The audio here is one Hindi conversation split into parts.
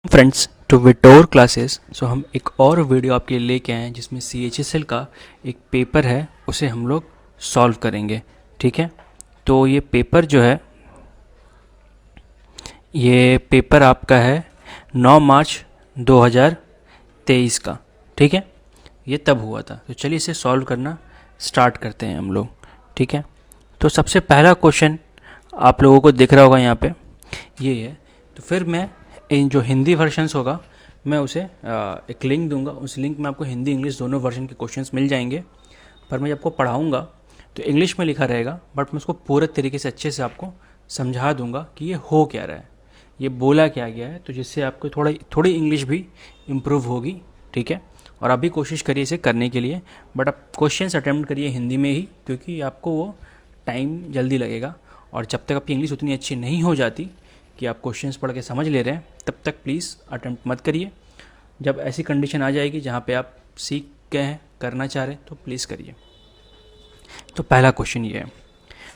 फ्रेंड्स टू विटोर क्लासेस। सो हम एक और वीडियो आपके लिए लेके आए हैं जिसमें CHSL का एक पेपर है, उसे हम लोग सॉल्व करेंगे। ठीक है, तो ये पेपर जो है, ये पेपर आपका है 9 मार्च 2023 का। ठीक है, ये तब हुआ था। तो चलिए इसे सॉल्व करना स्टार्ट करते हैं हम लोग। ठीक है, तो सबसे पहला क्वेश्चन आप लोगों को दिख रहा होगा यहाँ पे, ये है। तो फिर मैं इन जो हिंदी वर्जन्स होगा मैं उसे एक लिंक दूंगा, उस लिंक में आपको हिंदी इंग्लिश दोनों वर्जन के क्वेश्चंस मिल जाएंगे। पर मैं आपको पढ़ाऊंगा तो इंग्लिश में लिखा रहेगा, बट मैं उसको पूरे तरीके से अच्छे से आपको समझा दूंगा कि ये हो क्या रहा है, ये बोला क्या गया है, तो जिससे आपको थोड़ी इंग्लिश भी इम्प्रूव होगी। ठीक है, और आप भी कोशिश करिए इसे करने के लिए, बट आप क्वेश्चंस अटेम्प्ट करिए हिंदी में ही, क्योंकि आपको वो टाइम जल्दी लगेगा। और जब तक आपकी इंग्लिश उतनी अच्छी नहीं हो जाती कि आप क्वेश्चंस पढ़ के समझ ले रहे हैं, तब तक प्लीज़ अटेम्प्ट मत करिए। जब ऐसी कंडीशन आ जाएगी जहाँ पे आप सीख गए हैं, करना चाह रहे हैं, तो प्लीज़ करिए। तो पहला क्वेश्चन ये है।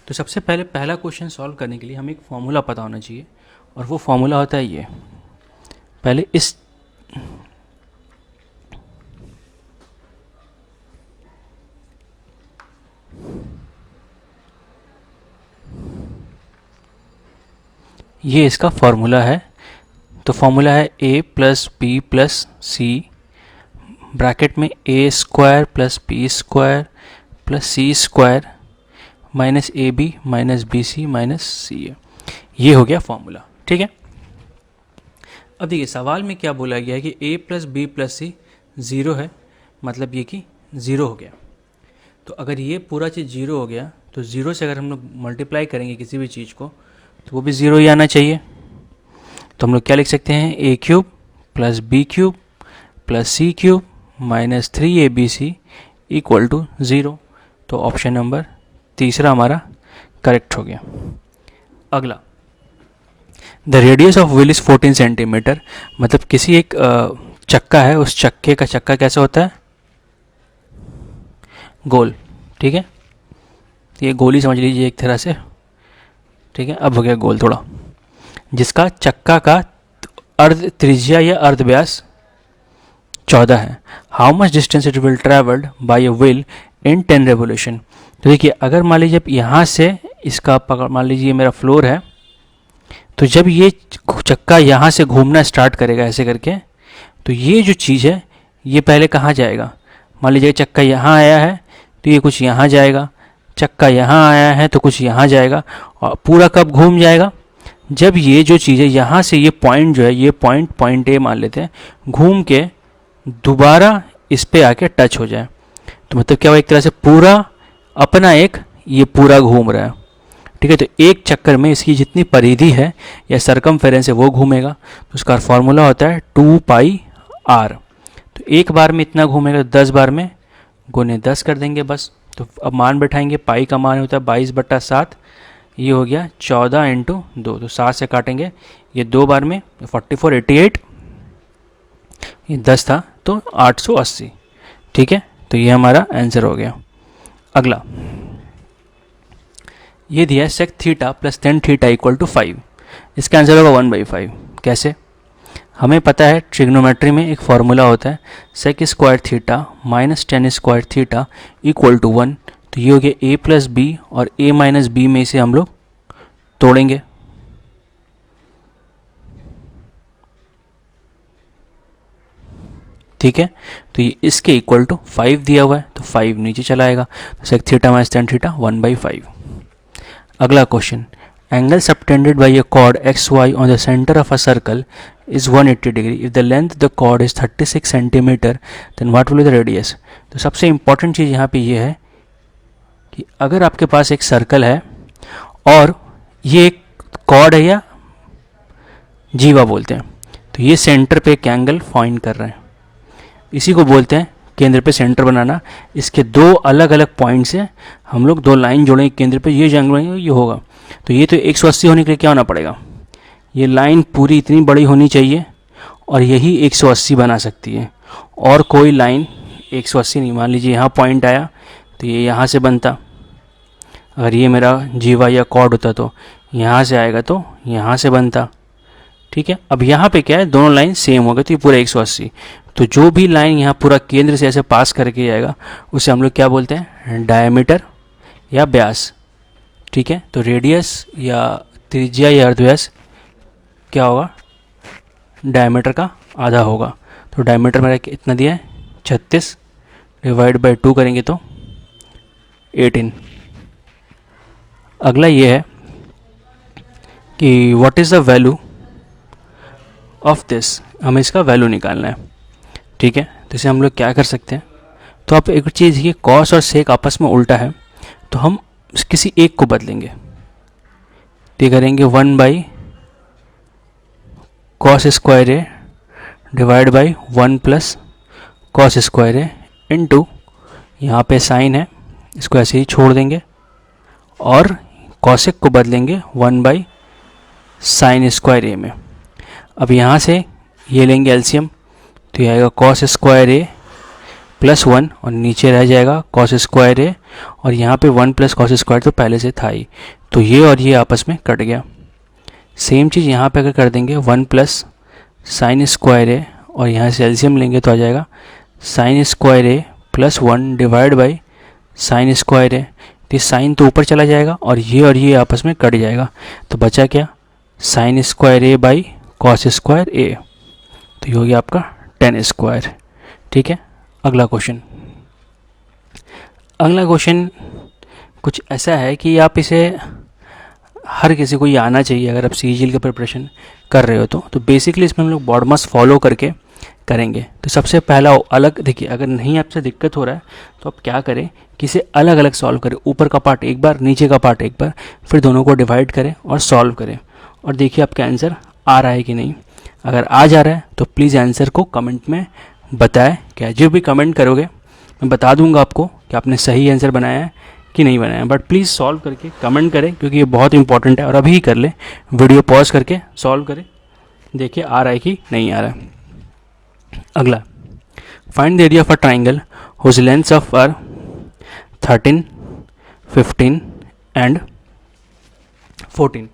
तो सबसे पहले पहला क्वेश्चन सॉल्व करने के लिए हमें एक फॉर्मूला पता होना चाहिए, और वो फॉर्मूला होता है ये। पहले ये इसका फॉर्मूला है। तो फॉर्मूला है a plus B plus C bracket में a square plus B square plus C square minus A B minus B C minus C A. ये हो गया फॉर्मूला। ठीक है, अब देखिए सवाल में क्या बोला गया है कि a plus B plus C zero है, मतलब ये कि ज़ीरो हो गया। तो अगर ये पूरा चीज़ ज़ीरो हो गया, तो ज़ीरो से अगर हम लोग मल्टीप्लाई करेंगे किसी भी चीज़ को, तो वो भी ज़ीरो ही आना चाहिए। तो हम लोग क्या लिख सकते हैं, A cube plus B cube plus C cube minus 3abc equal to zero. तो ऑप्शन नंबर तीसरा हमारा करेक्ट हो गया। अगला, the radius of wheel is 14 centimetre. मतलब किसी एक चक्का है, उस चक्के का चक्का कैसा होता है, गोल। ठीक है, ये गोल ही समझ लीजिए एक तरह से। ठीक है, अब हो गया गोल थोड़ा, जिसका चक्का का अर्ध त्रिज्या या अर्ध व्यास 14 है। How much distance it will travelled by a wheel in 10 revolution. तो देखिए, अगर मान लीजिए यहाँ से इसका पकड़, मान लीजिए मेरा फ्लोर है, तो जब ये चक्का यहाँ से घूमना स्टार्ट करेगा ऐसे करके, तो ये जो चीज़ है ये पहले कहाँ जाएगा। मान लीजिए चक्का यहाँ आया है तो ये कुछ यहाँ जाएगा, चक्का यहाँ आया है तो कुछ यहाँ जाएगा, और पूरा कब घूम जाएगा, जब ये जो चीज़ है यहाँ से ये पॉइंट जो है, ये पॉइंट ए मान लेते हैं, घूम के दोबारा इस पे आके टच हो जाए। तो मतलब क्या हुआ, एक तरह से पूरा अपना एक ये पूरा घूम रहा है। ठीक है, तो एक चक्कर में इसकी जितनी परिधि है या सरकमफेरेंस है वो घूमेगा। तो उसका फार्मूला होता है 2πr। तो एक बार में इतना घूमेगा, 10 बार में गुने 10 कर देंगे बस। तो अब मान बैठाएंगे, पाई का मान होता है 22/7, ये हो गया 14 × 2। तो 7 से काटेंगे, ये 2 बार में 44 88, ये 10 था तो 880। ठीक है, तो ये हमारा आंसर हो गया। अगला, ये दिया है sec theta plus tan theta equal to 5। इसका आंसर होगा 1/5। कैसे, हमें पता है ट्रिग्नोमेट्री में एक फार्मूला होता है sec square theta minus tan square theta equal to 1। तो ये हो गया a प्लस बी, और a माइनस बी में से हम लोग तोड़ेंगे। ठीक है, तो ये इसके इक्वल टू 5 दिया हुआ है, तो 5 नीचे चला आएगा। तो sec theta minus tan theta 1/5। अगला question, angle subtended by a chord X Y on the centre of a circle is 180 degree. If the length the chord is 36 centimetre then what will be the radius. तो सबसे इंपॉर्टेंट चीज़ यहाँ पे ये है कि अगर आपके पास एक सर्कल है और ये एक कॉर्ड है या जीवा बोलते हैं, तो ये सेंटर पे एक एंगल फाइंड कर रहे हैं, इसी को बोलते हैं केंद्र पे सेंटर बनाना। इसके दो अलग अलग पॉइंट से हम लोग दो लाइन जोड़ेंगे केंद्र पे, ये जो एंगल ये होगा। तो ये तो 180 होने के लिए क्या होना पड़ेगा, ये लाइन पूरी इतनी बड़ी होनी चाहिए, और यही 180 बना सकती है, और कोई लाइन 180 नहीं। मान लीजिए यहाँ पॉइंट आया तो ये यहाँ से बनता, अगर ये मेरा जीवा या कॉर्ड होता तो यहाँ से आएगा तो यहाँ से बनता। ठीक है। अब यहाँ पे क्या है, दोनों लाइन सेम हो गए तो ये पूरा 180। तो जो भी लाइन यहाँ पूरा केंद्र से ऐसे पास करके जाएगा उसे हम लोग क्या बोलते हैं, डायमीटर या व्यास। ठीक है। तो रेडियस या त्रिज्या या अर्धव्यास क्या होगा, डायमीटर का आधा होगा। तो डायमीटर मेरा कितना दिया है, 36 डिवाइड बाई 2 करेंगे तो 18। अगला ये है कि what is the value of this, हमें इसका वैल्यू निकालना है। ठीक है। तो इसे हम लोग क्या कर सकते हैं, तो आप एक चीज़, ये कॉस और सेक आपस में उल्टा है, तो हम किसी एक को बदलेंगे। तो करेंगे 1 by cos square A divide by 1 plus cos square A into, यहाँ पे साइन है इसको ऐसे ही छोड़ देंगे, और कॉसेक को बदलेंगे 1 बाई साइन स्क्वायर ए में। अब यहाँ से ये लेंगे एलसीएम, तो ये आएगा कॉस स्क्वायर ए प्लस 1 और नीचे रह जाएगा कॉस स्क्वायर ए, और यहाँ पे 1 प्लस कॉस स्क्वायर तो पहले से था ही, तो ये और ये आपस में कट गया। सेम चीज़ यहाँ पे अगर कर देंगे 1 प्लस साइन स्क्वायर ए, और यहाँ से एलसीएम लेंगे तो आ जाएगा sine square A plus 1 divide by sine square A. तो साइन तो ऊपर चला जाएगा और ये आपस में कट जाएगा, तो बचा क्या, sine square A by cos square A. तो ये हो गया आपका tan स्क्वायर। ठीक है। अगला क्वेश्चन कुछ ऐसा है कि आप इसे, हर किसी को ये आना चाहिए अगर आप सीजीएल का प्रिपरेशन कर रहे हो तो बेसिकली इसमें हम लोग बॉडमास फॉलो करके करेंगे। तो सबसे पहला अलग देखिए, अगर नहीं आपसे दिक्कत हो रहा है तो आप क्या करें कि इसे अलग अलग सॉल्व करें, ऊपर का पार्ट एक बार, नीचे का पार्ट एक बार, फिर दोनों को डिवाइड करें और सॉल्व करें, और देखिए आपका आंसर आ रहा है कि नहीं। अगर आ जा रहा है तो प्लीज़ आंसर को कमेंट में बताएं। क्या जो भी कमेंट करोगे मैं बता दूंगा आपको कि आपने सही आंसर बनाया है कि नहीं बनाया, बट प्लीज़ सॉल्व करके कमेंट करें क्योंकि ये बहुत इंपॉर्टेंट है। और अभी ही कर लें, वीडियो पॉज करके सॉल्व करें, देखिए आ रहा है कि नहीं आ रहा है। अगला, find the area of a triangle whose lengths of are 13, 15 and 14।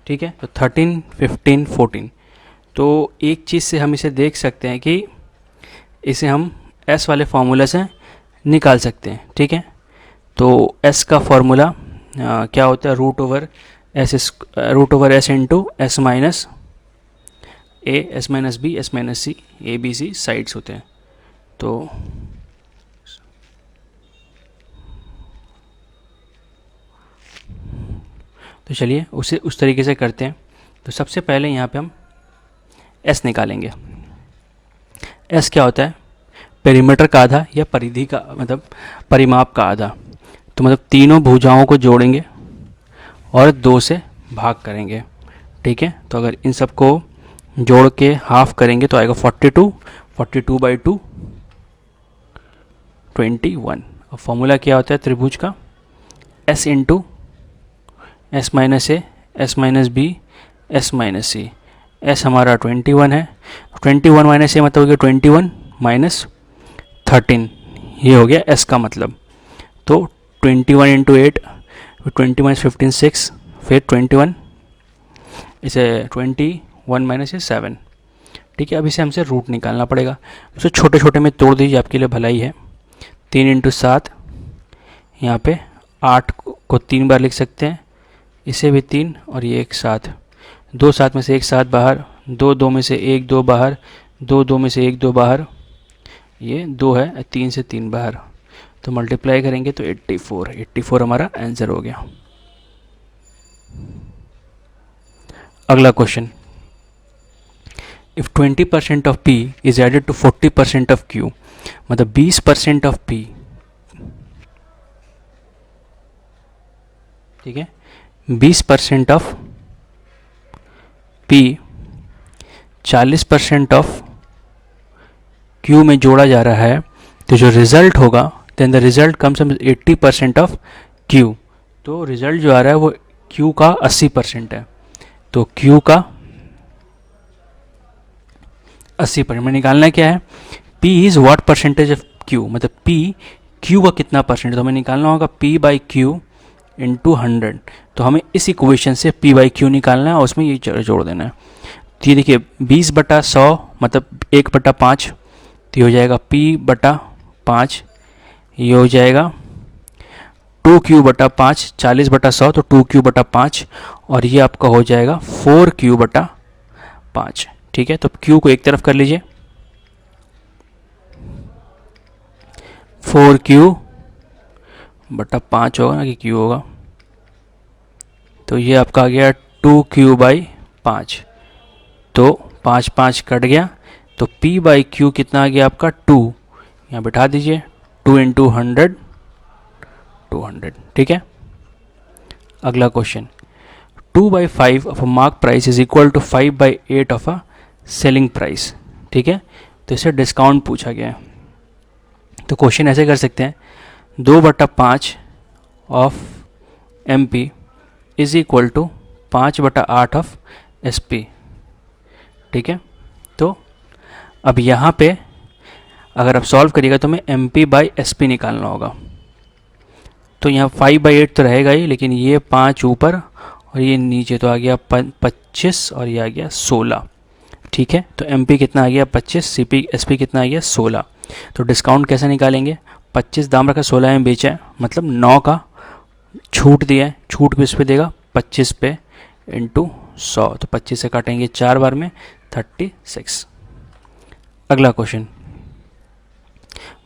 ठीक है। तो 13, 15, 14। तो एक चीज़ से हम इसे देख सकते हैं कि इसे हम एस वाले फार्मूला से निकाल सकते हैं। ठीक है। तो एस का फार्मूला क्या होता है, root over S into S minus A, S minus B, S minus C, A B C sides होते हैं। तो चलिए उसे उस तरीके से करते हैं। तो सबसे पहले यहाँ पे हम एस निकालेंगे। एस क्या होता है, पेरीमीटर का आधा या परिधि का, मतलब परिमाप का आधा। तो मतलब तीनों भुजाओं को जोड़ेंगे और 2 से भाग करेंगे। ठीक है। तो अगर इन सब को जोड़ के हाफ करेंगे तो आएगा 42, 42 बाई 2 21। और फॉर्मूला क्या होता है त्रिभुज का, S into S minus A, S minus B, S minus C. S हमारा 21 है, 21 माइनस ए मतलब हो गया 21 माइनस 13, ये हो गया एस का मतलब। तो 21 इंटू 8, 20 माइनस 15 6, फिर 21, इसे 21 माइनस 7। ठीक है। अब इसे हमसे रूट निकालना पड़ेगा, इसे छोटे छोटे में तोड़ दीजिए, आपके लिए भलाई है। 3 इंटू 7, यहाँ पे 8 को 3 बार लिख सकते हैं, इसे भी 3 और ये एक 7, 2 7 में से एक 7 बाहर, 2 2 में से एक 2 बाहर, 2 2 में से एक 2 बाहर, ये 2 है, 3 से 3 बाहर। तो मल्टीप्लाई करेंगे तो 84 हमारा आंसर हो गया। अगला question, if 20% of P is added to 40% of Q, मतलब 20% ऑफ P, ठीक है, 20% ऑफ P 40% ऑफ Q में जोड़ा जा रहा है, तो जो रिजल्ट होगा, then the result comes 80% of Q। तो रिजल्ट जो आ रहा है वो Q का 80% है। तो Q का 80% में निकालना क्या है, P is what percentage of Q, मतलब P Q का कितना परसेंट, तो हमें निकालना होगा P बाई Q इंटू 100। तो हमें इस इक्वेशन से P बाई Q निकालना है और उसमें ये जोड़ देना है। तो ये देखिए 20/100 मतलब 1/5, तो ये हो जाएगा P/5, ये हो जाएगा 2Q/5, 40/100 तो 2Q/5, और ये आपका हो जाएगा 4Q/5। ठीक है, तो Q को एक तरफ कर लीजिए, 4Q/5 होगा ना कि Q होगा, तो ये आपका आ गया 2Q/5, तो 5 कट गया, तो P/Q कितना आ गया आपका 2, यहाँ बिठा दीजिए, 2 × 100 200। ठीक है, अगला question, 2/5 of a mark price is equal to 5/8 of a selling price. ठीक है, तो इसे डिस्काउंट पूछा गया है, तो क्वेश्चन ऐसे कर सकते हैं, 2/5 of MP is equal to 5/8 of SP। ठीक है, तो अब यहाँ पे अगर आप सॉल्व करिएगा तो हमें MP/SP निकालना होगा, तो यहाँ 5/8 तो रहेगा ही, लेकिन ये 5 ऊपर और ये नीचे, तो आ गया 25 और ये आ गया 16। ठीक है, तो MP कितना आ गया 25, SP कितना आ गया 16। तो डिस्काउंट कैसे निकालेंगे, 25 दाम रखा 16 में बेचा है, मतलब 9 का छूट दिया है, छूट किस पे देगा 25 पे इंटू 100, तो 25 से काटेंगे 4 बार में 36। अगला क्वेश्चन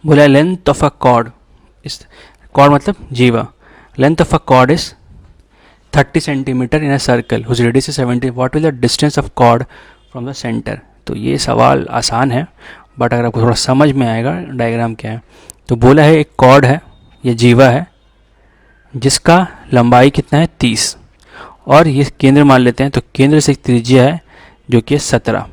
बोला लेंथ ऑफ अ कॉर्ड, इस कॉर्ड मतलब जीवा, length of a chord is 30 centimetre in a circle whose radius is 70, what will the distance of chord from the centre. तो ये सवाल आसान है, बट अगर आपको थोड़ा समझ में आएगा डायग्राम क्या है, तो बोला है एक कॉर्ड है, ये जीवा है, जिसका लंबाई कितना है 30, और ये केंद्र मान लेते हैं, तो केंद्र से एक त्रिज्या है जो कि 17।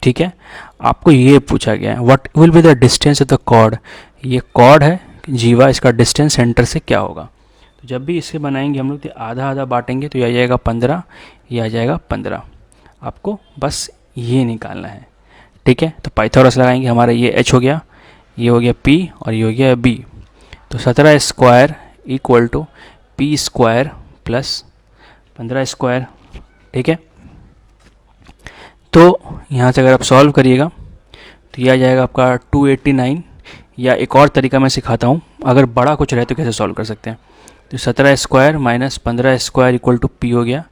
ठीक है, आपको ये पूछा गया है what will be the distance of the chord, ये कॉर्ड है जीवा, इसका डिस्टेंस सेंटर से क्या होगा। तो जब भी इसे बनाएंगे हम लोग तो आधा आधा बांटेंगे, तो ये आ जाएगा 15, ये आ जाएगा 15, आपको बस ये निकालना है। ठीक है, तो पाइथागोरस लगाएंगे, हमारा ये h हो गया, ये हो गया p और ये हो गया b, तो 17 square equal to p square plus 15 square. ठीक है, तो यहाँ से अगर आप सॉल्व करिएगा तो ये आ जाएगा आपका 289, या एक और तरीका मैं सिखाता हूँ, अगर बड़ा कुछ रहे तो कैसे सॉल्व कर सकते हैं। तो 17 square minus 15 square equal to p हो गया,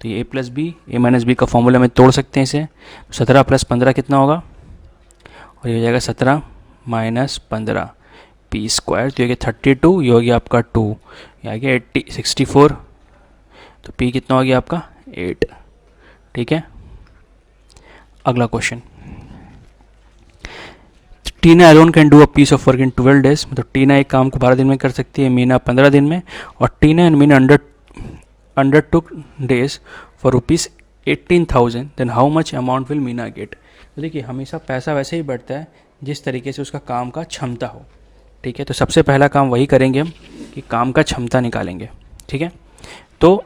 तो ये a का फॉर्मूला में तोड़ सकते हैं इसे, 17 + 15 कितना होगा, और ये हो जाएगा 17 - 15 p स्क्वायर, तो ये हो गया 32, ये हो गया आपका 2, ये आ गया 64, तो p कितना हो गया आपका 8। ठीक है, अगला question, Tina alone can do a piece of work in 12 days, मतलब टीना एक काम को 12 दिन में कर सकती है, मीना 15 दिन में, और Tina and Meena undertook days for ₹18,000, then how much amount will Meena get. तो देखिए हमेशा पैसा वैसे ही बढ़ता है जिस तरीके से उसका काम का क्षमता हो। ठीक है, तो सबसे पहला काम वही करेंगे हम कि काम का क्षमता निकालेंगे। ठीक है, तो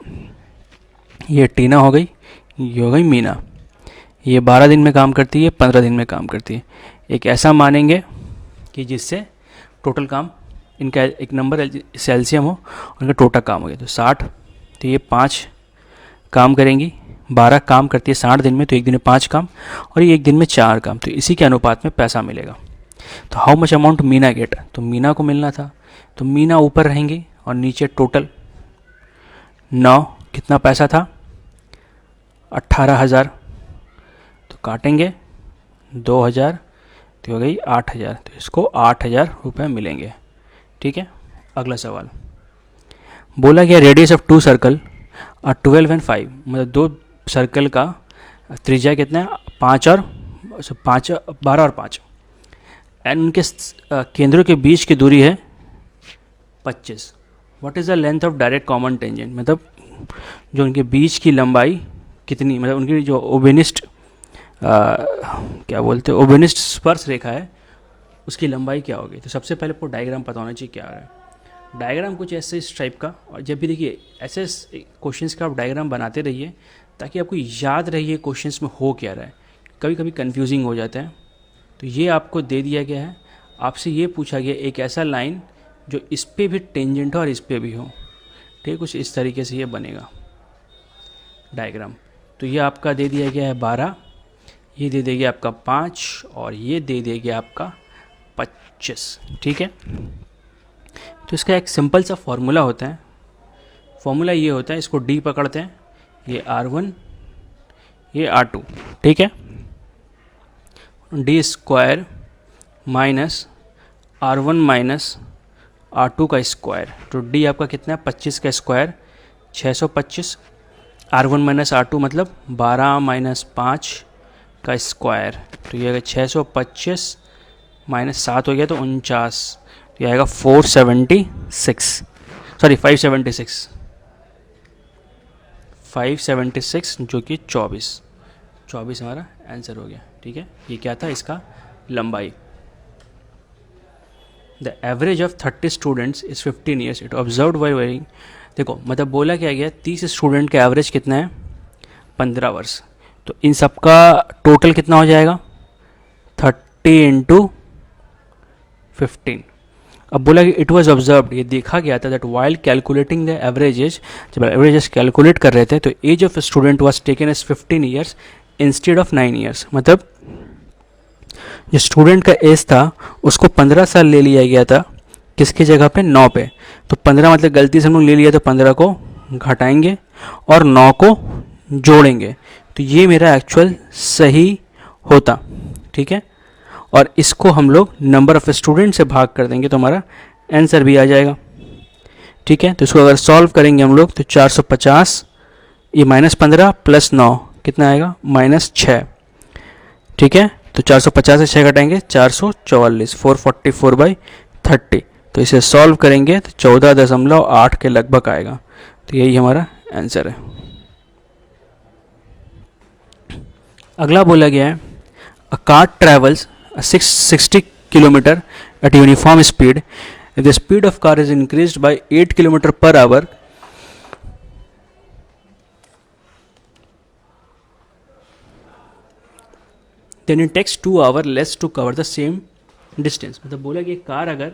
ये टीना हो गई, ये हो गई मीना, ये 12 दिन में काम करती है, 15 दिन में काम करती है। एक ऐसा मानेंगे कि जिससे टोटल काम इनका एक नंबर से एलसीएम हो और इनका टोटल काम हो गया, तो 60, तो ये 5 काम करेंगी, 12 काम करती है 60 दिन में, तो एक दिन में 5 काम और ये एक दिन में 4 काम, तो इसी के अनुपात में पैसा मिलेगा। तो how much amount Meena get, तो मीना को मिलना था, तो मीना ऊपर रहेंगी और नीचे टोटल 9, कितना पैसा था 18,000, तो काटेंगे 2,000, तो हो गई 8,000, तो इसको 8,000 रुपये मिलेंगे। ठीक है, अगला सवाल बोला गया रेडियस ऑफ 2 सर्कल 12 and 5, मतलब 2 सर्कल का त्रिज्या कितना है 5 और 12 और 5, एंड उनके केंद्रों के बीच की दूरी है 25। What is the length of direct common tangent, मतलब जो उनके बीच की लंबाई कितनी, मतलब उनकी जो ओबेनिस्ट क्या बोलते हैं ओबेनिस्ट स्पर्श रेखा है उसकी लंबाई क्या होगी। तो सबसे पहले आपको डायग्राम पता होना चाहिए क्या आ रहा है। डायग्राम कुछ ऐसे इस टाइप का, और जब भी देखिए ऐसे क्वेश्चंस का आप डायग्राम बनाते रहिए ताकि आपको याद रहिए क्वेश्चंस में हो क्या रहा है, कभी कभी कंफ्यूजिंग हो जाता है। तो ये आपको दे दिया गया है, आपसे ये पूछा गया एक ऐसा लाइन जो इस पर भी टेंजेंट हो और इस पर भी हो। ठीक है, कुछ इस तरीके से ये बनेगा डायग्राम। तो ये आपका दे दिया गया है 12, ये दे देगी आपका 5 और ये दे देगी आपका 25। ठीक है, तो इसका एक सिंपल सा फॉर्मूला होता है। फॉर्मूला ये होता है, इसको डी पकड़ते हैं, ये R1 ये R2। ठीक है, D square minus R1 minus R2 का स्क्वायर, तो डी आपका कितना है 25 का स्क्वायर 625, R1 माइनस R2 मतलब 12 माइनस 5 का स्क्वायर, तो ये आएगा 625 माइनस 7 हो गया तो 49, तो ये आएगा 576 जो कि 24 हमारा आंसर हो गया। ठीक है, ये क्या था इसका लंबाई। The average of 30 students is 15 years it observe by varying. देखो मतलब बोला क्या गया, 30 स्टूडेंट का एवरेज कितना है 15 वर्ष, तो इन सब का टोटल कितना हो जाएगा 30 इंटू 15। अब बोला कि इट वॉज ऑब्जर्व्ड, ये देखा गया था that while calculating the averages, जब एवरेजेस कैलकुलेट कर रहे थे तो age of student was taken as 15 years instead of 9 years. मतलब जो स्टूडेंट का एज था उसको 15 साल ले लिया गया था, किसकी जगह पे 9 पे, तो 15 मतलब गलती से हम लोग ले लिया तो 15 को घटाएंगे और 9 को जोड़ेंगे, तो ये मेरा एक्चुअल सही होता। ठीक है, और इसको हम लोग नंबर ऑफ स्टूडेंट से भाग कर देंगे तो हमारा आंसर भी आ जाएगा। ठीक है, तो इसको अगर सॉल्व करेंगे हम लोग तो 450 ये -15 प्लस 9 कितना आएगा -6। ठीक है, तो 450 से 6 घटाएंगे 444, 444/30, तो इसे सॉल्व करेंगे तो 14.8 के लगभग आएगा, तो यही हमारा आंसर है। अगला बोला गया है a car travels 660 kilometre at uniform speed. If the speed of car is increased by 8 km per hour, then it takes 2 hours less to cover the same distance. मतलब बोला कि कार अगर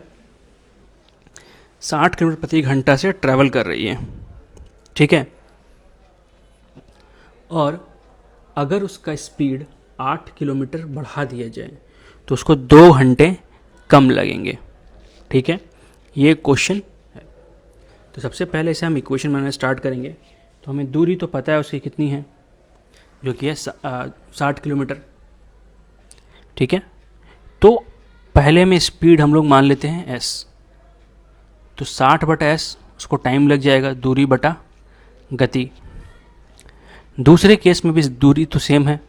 60 किलोमीटर प्रति घंटा से ट्रैवल कर रही है, ठीक है, और अगर उसका स्पीड 8 किलोमीटर बढ़ा दिया जाए तो उसको 2 घंटे कम लगेंगे। ठीक है, ये क्वेश्चन है। तो सबसे पहले इसे हम इक्वेशन बनाना स्टार्ट करेंगे, तो हमें दूरी तो पता है उसकी कितनी है, जो कि है 60 किलोमीटर। ठीक है, तो पहले में स्पीड हम लोग मान लेते हैं s, तो 60/s उसको टाइम लग जाएगा, दूरी बटा गति। दूसरे केस में भी दूरी तो सेम है,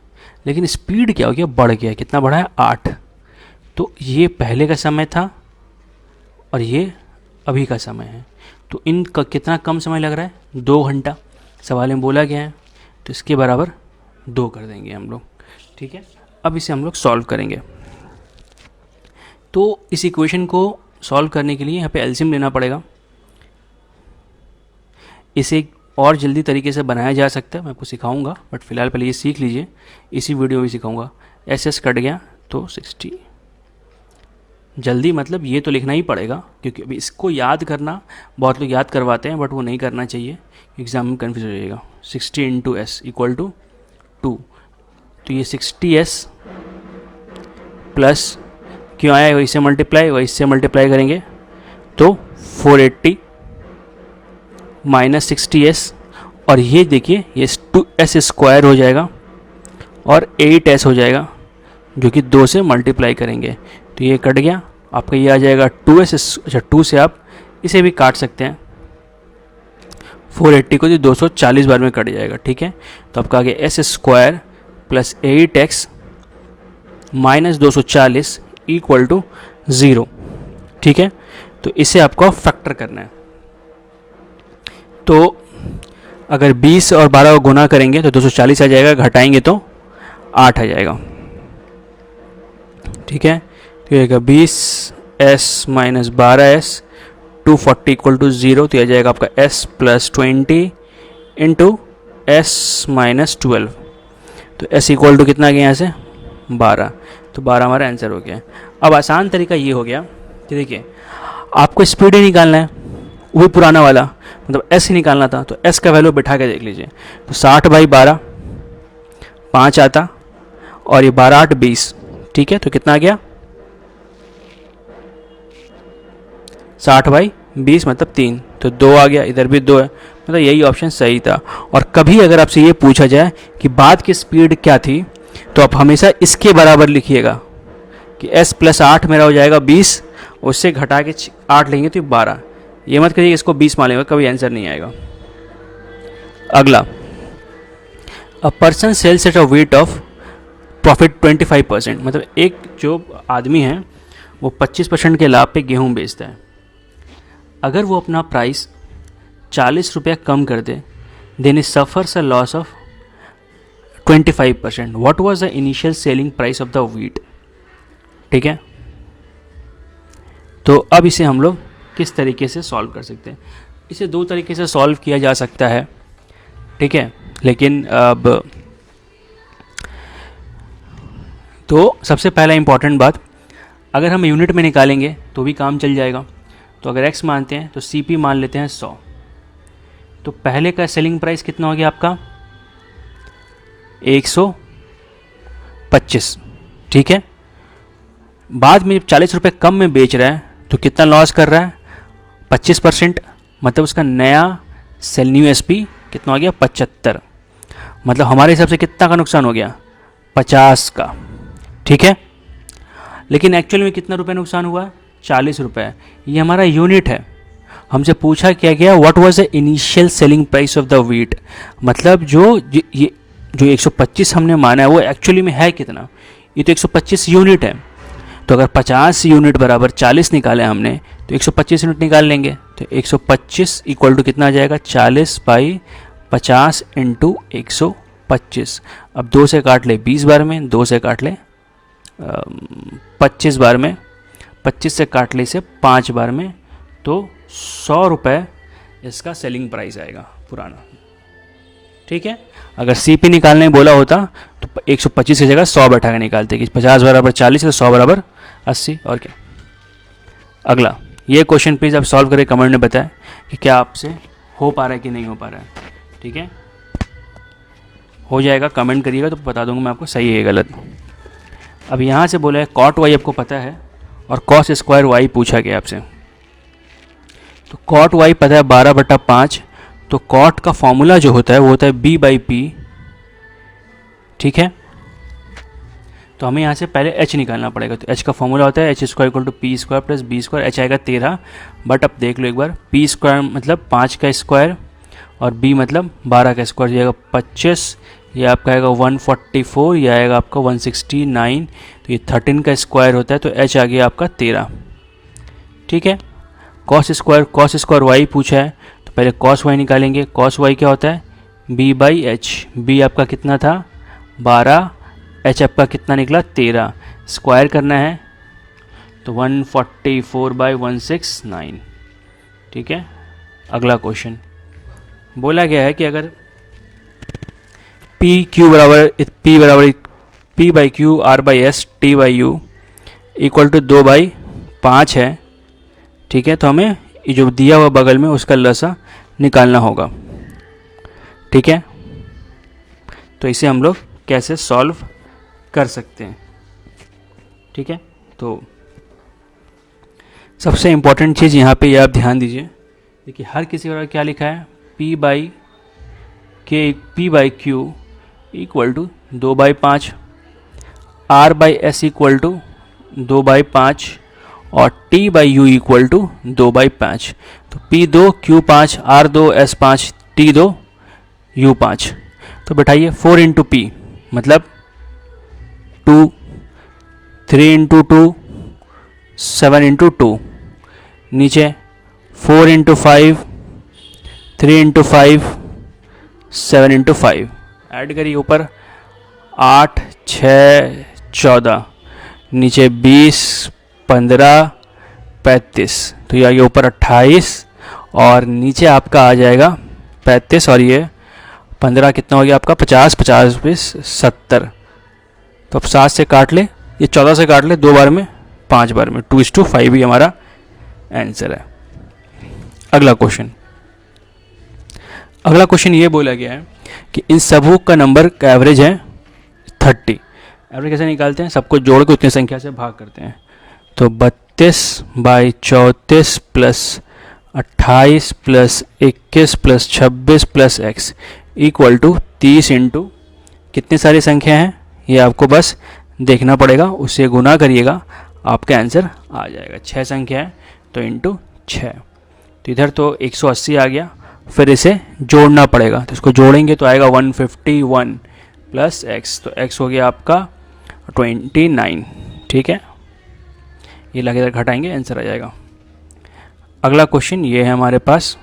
लेकिन स्पीड क्या हो गया, बढ़ गया, कितना बढ़ा है 8, तो ये पहले का समय था और ये अभी का समय है, तो इनका कितना कम समय लग रहा है 2 घंटा, सवाल में बोला गया है, तो इसके बराबर 2 कर देंगे हम लोग। ठीक है, अब इसे हम लोग सॉल्व करेंगे। तो इस इक्वेशन को सॉल्व करने के लिए यहाँ पे एलसीएम लेना पड़ेगा। इसे और जल्दी तरीके से बनाया जा सकता है, मैं आपको सिखाऊंगा, बट फिलहाल पहले ये सीख लीजिए, इसी वीडियो में सिखाऊंगा। एस कट गया तो 60, जल्दी मतलब ये तो लिखना ही पड़ेगा, क्योंकि अभी इसको याद करना बहुत लोग याद करवाते हैं, बट वो नहीं करना चाहिए, एग्जाम में कन्फ्यूज हो जाएगा। 60 इंटू एस इक्वल टू 2, तो ये 60s प्लस क्यों आया, वही से मल्टीप्लाई करेंगे तो 480 माइनस 60s, और ये देखिए ये 2s स्क्वायर हो जाएगा और 8s हो जाएगा, जो कि 2 से मल्टीप्लाई करेंगे तो ये कट गया, आपका ये आ जाएगा 2s। अच्छा, 2 से आप इसे भी काट सकते हैं, 480 को जो 240 बार में कट जाएगा। ठीक है, तो आपका आगे S square plus 8x minus 240 equal to 0। ठीक है, तो इसे आपको फैक्टर करना है, तो अगर 20 और 12 को गुना करेंगे तो 240 आ जाएगा, घटाएंगे तो 8 आ जाएगा। ठीक है, तो ये 20s minus 12s 240 equal to 0, तो यह जाएगा आपका s plus 20 into S minus 12, तो s इक्वल टू कितना गया यहाँ से 12, तो 12 हमारा आंसर हो गया। अब आसान तरीका ये हो गया कि देखिए आपको स्पीड ही निकालना है, वो भी पुराना वाला, मतलब s ही निकालना था, तो s का वैल्यू बैठा के देख लीजिए, तो 60/12 5 आता, और ये 12 8 20, ठीक है, तो कितना आ गया 60/20 मतलब 3, तो 2 आ गया, इधर भी 2 है, मतलब यही ऑप्शन सही था। और कभी अगर आपसे ये पूछा जाए कि बाद की स्पीड क्या थी, तो आप हमेशा इसके बराबर लिखिएगा कि s + 8 मेरा हो जाएगा 20, उससे घटा के 8 लेंगे तो 12, ये मत करिए इसको 20 मान लेंगे, कभी आंसर नहीं आएगा। अगला, a person sells at a rate of profit 25%, मतलब एक जो आदमी है वो 25% के लाभ पे गेहूं बेचता है। अगर वो अपना प्राइस 40 रुपया कम कर दे, then it suffers a loss of 25%। What was the initial selling price of the wheat, ठीक है। तो अब इसे हम लोग किस तरीके से सॉल्व कर सकते हैं? इसे दो तरीके से सॉल्व किया जा सकता है, ठीक है, लेकिन अब तो सबसे पहला इंपॉर्टेंट बात, अगर हम यूनिट में निकालेंगे तो भी काम चल जाएगा। तो अगर x मानते हैं तो CP मान लेते हैं 100, तो पहले का सेलिंग प्राइस कितना हो गया आपका 125, ठीक है। बाद में 40 रुपये कम में बेच रहा है तो कितना लॉस कर रहा है 25%, मतलब उसका नया सेल न्यू SP कितना हो गया 75, मतलब हमारे हिसाब से कितना का नुकसान हो गया 50 का, ठीक है। लेकिन एक्चुअल में कितना रुपए नुकसान हुआ 40 रुपये, ये हमारा यूनिट है। हमसे पूछा क्या गया what was the initial selling price of the wheat, मतलब ये जो 125 हमने माना है वो एक्चुअली में है कितना, ये तो 125 यूनिट है। तो अगर 50 यूनिट बराबर 40 निकाले हमने तो 125 यूनिट निकाल लेंगे, तो 125 इक्वल टू कितना आ जाएगा 40/50 × 125। अब 2 से काट ले 20 बार में, 2 से काट ले 25 बार में, 25 से काट ले इसे 5 बार में, तो 100 रुपये इसका सेलिंग प्राइस आएगा पुराना, ठीक है। अगर CP निकालने बोला होता तो 125 की जगह 100 बैठा के निकालते कि 50 बराबर 40 है तो 100 बराबर 80, और क्या। अगला, ये क्वेश्चन प्लीज़ आप सॉल्व करें, कमेंट में बताएं कि क्या आपसे हो पा रहा है कि नहीं हो पा रहा है, ठीक है। हो जाएगा, कमेंट करिएगा तो बता दूंगा मैं आपको सही है गलत। अब यहाँ से बोला है cot y आपको पता है और cos स्क्वायर y पूछा गया आपसे, तो cot y पता है 12/5, तो cot का फॉर्मूला जो होता है वो होता है b/p, ठीक है। तो हमें यहाँ से पहले h निकालना पड़ेगा, तो h का फॉर्मूला होता है h² = p² + b², h आएगा 13, बट अब देख लो एक बार, p² मतलब 5 का स्क्वायर और b मतलब 12 का स्क्वायर, जाएगा 25, ये आपका आएगा 144, ये आएगा आपका 169, तो ये 13 का स्क्वायर होता है, तो h आ गया आपका 13, ठीक है। cos स्क्वायर y पूछा है तो पहले cos y निकालेंगे, cos y क्या होता है b/h, b आपका कितना था 12, h आपका कितना निकला 13, स्क्वायर करना है तो 144/169, ठीक है। अगला क्वेश्चन बोला गया है कि अगर p/q r/s t/u equal to 2/5 है, ठीक है, तो हमें ये जो दिया हुआ बगल में उसका लसा निकालना होगा, ठीक है। तो इसे हम लोग कैसे सॉल्व कर सकते हैं, ठीक है। तो सबसे इम्पोर्टेंट चीज़ यहाँ पे आप ध्यान दीजिए, देखिए हर किसी का क्या लिखा है p/q equal to 2/5, r/s equal to 2/5 और t/u इक्वल टू 2/5, तो p2 q5 r2 s5 t2 u5, तो बैठाइए 4 × p मतलब 2, 3 × 2 7 × 2, नीचे 4 × 5 3 × 5 7 × 5, ऐड करिए ऊपर 8 6 14, नीचे 20 15 35, तो ये आगे ऊपर 28 और नीचे आपका आ जाएगा 35 और ये 15 कितना हो गया आपका 50 50 20 70, तो अब 7 से काट ले, ये 14 से काट ले 2 बार में 5 बार में, 2:5 ही हमारा आंसर है। अगला क्वेश्चन ये बोला गया है कि इन सबों का नंबर का एवरेज है 30 एवरेज कैसे निकालते हैं, सबको जोड़ के उतनी संख्या से भाग करते हैं। तो 32/34 plus 28 plus 21 plus 26 plus x equal to 30 into कितनी सारी संख्या हैं ये आपको बस देखना पड़ेगा, उससे गुना करिएगा, आपका आंसर आ जाएगा। 6 संख्या है तो इंटू 6, तो इधर तो 180 आ गया, फिर इसे जोड़ना पड़ेगा, तो इसको जोड़ेंगे तो आएगा 151 प्लस x, तो x हो गया आपका 29। ठीक है, ये लगे इधर घटाएंगे, आंसर आ जाएगा। अगला क्वेश्चन ये है हमारे पास।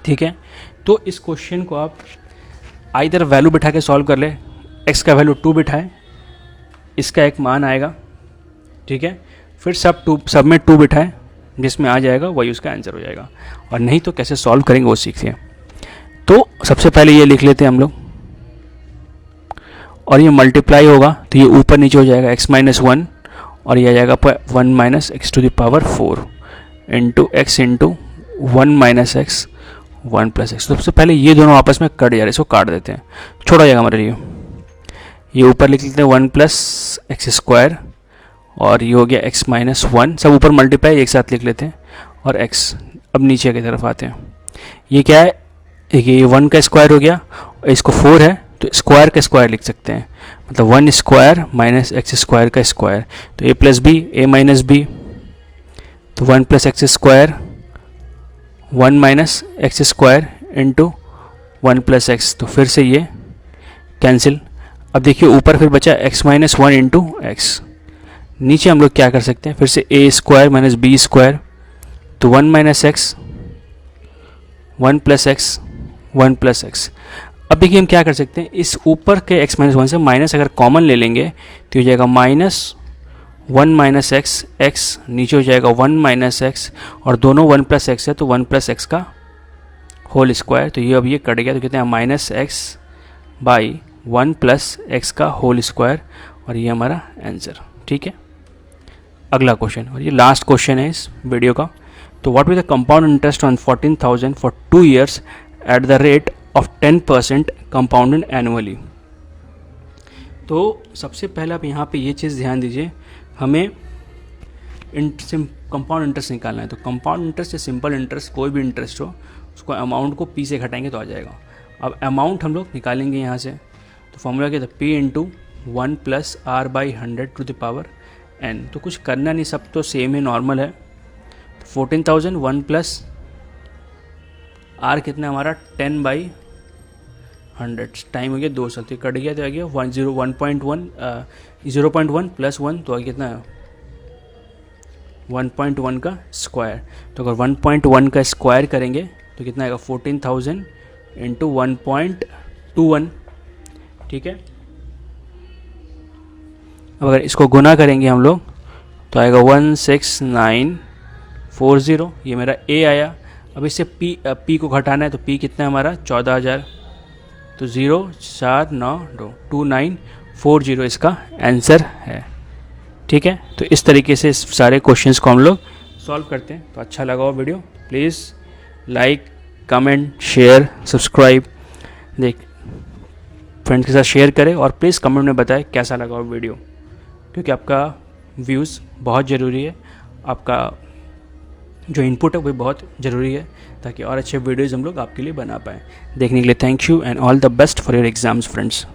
ठीक है, तो इस क्वेश्चन को आप आइदर वैल्यू बिठा के सॉल्व कर ले, x का वैल्यू 2 बिठाएं, इसका एक मान आएगा। ठीक है, फिर सब में 2 बिठाएं, जिसमें आ जाएगा वही उसका आंसर हो जाएगा। और नहीं तो कैसे सॉल्व करेंगे वो सीखते हैं। तो सबसे पहले ये लिख लेते हैं हम लोग, और ये मल्टीप्लाई होगा तो ये ऊपर नीचे हो जाएगा x माइनस 1, और ये आ जाएगा 1 minus x to the power 4 into x into 1 minus x 1 plus x. सबसे पहले ये दोनों आपस में कट जा रहे हैं, इसको काट देते हैं, छोड़ा जाएगा हमारे लिए। ये ऊपर लिख लेते हैं 1 प्लस एक्स स्क्वायर, और ये हो गया x माइनस 1, सब ऊपर मल्टीप्लाई एक साथ लिख लेते हैं, और x। अब नीचे की तरफ आते हैं, ये क्या है, ये 1 का स्क्वायर हो गया, और इसको 4 है तो स्क्वायर का स्क्वायर लिख सकते हैं, मतलब 1 स्क्वायर माइनस एक्स स्क्वायर का स्क्वायर, तो a plus b a minus b, तो 1 plus x square 1 minus x square into 1 plus x, तो फिर से ये कैंसिल। अब देखिए ऊपर फिर बचा x माइनस 1 इंटू एक्स, नीचे हम लोग क्या कर सकते हैं, फिर से a square minus b square, तो 1 minus x 1 plus x 1 plus x. अब देखिए हम क्या कर सकते हैं, इस ऊपर के x माइनस 1 से माइनस अगर कॉमन ले लेंगे तो हो जाएगा माइनस 1 माइनस एक्स, एक्स नीचे हो जाएगा 1 माइनस एक्स, और दोनों 1 प्लस एक्स है तो 1 प्लस एक्स का होल स्क्वायर, तो ये अब ये कट गया, तो कहते हैं minus x by 1 plus x का होल स्क्वायर, और ये हमारा आंसर। ठीक है, अगला क्वेश्चन, और ये लास्ट क्वेश्चन है इस वीडियो का। तो what will the compound interest on 14,000 for 2 years at the rate of 10% compounded annually. तो सबसे पहले आप यहाँ पे ये चीज़ ध्यान दीजिए, हमें कंपाउंड इंटरेस्ट निकालना है। तो कंपाउंड इंटरेस्ट या सिंपल इंटरेस्ट, कोई भी इंटरेस्ट हो, उसको अमाउंट को p से घटाएंगे तो आ जाएगा। अब अमाउंट हम लोग निकालेंगे यहाँ से, तो फॉर्मूला क्या था, p into 1 plus r by 100 to the power n। तो कुछ करना नहीं, सब तो सेम है, नॉर्मल है। तो 14,000 1 प्लस आर कितना हमारा 10/100, टाइम हो गया 2 साल, तो कट गया, तो आ गया 0.1 प्लस 1, तो आ गया कितना 1.1 का स्क्वायर। तो अगर 1.1 का स्क्वायर करेंगे तो कितना आएगा 14,000 इंटू 1.21। ठीक है, अब अगर इसको गुना करेंगे हम लोग तो आएगा 16940, ये मेरा a आया। अब इससे p को घटाना है, तो p कितना है हमारा 14,000, तो 0492940 इसका आंसर है। ठीक है, तो इस तरीके से इस सारे क्वेश्चंस को हम लोग सॉल्व करते हैं। तो अच्छा लगा हो video, please like comment share subscribe, देख फ्रेंड्स के साथ शेयर करें, और प्लीज़ कमेंट में बताएं कैसा लगा हो वीडियो, क्योंकि आपका व्यूज़ बहुत ज़रूरी है, आपका जो इनपुट है वो बहुत ज़रूरी है, ताकि और अच्छे वीडियोज़ हम लोग आपके लिए बना पाएँ। देखने के लिए thank you and all the best for your exams friends.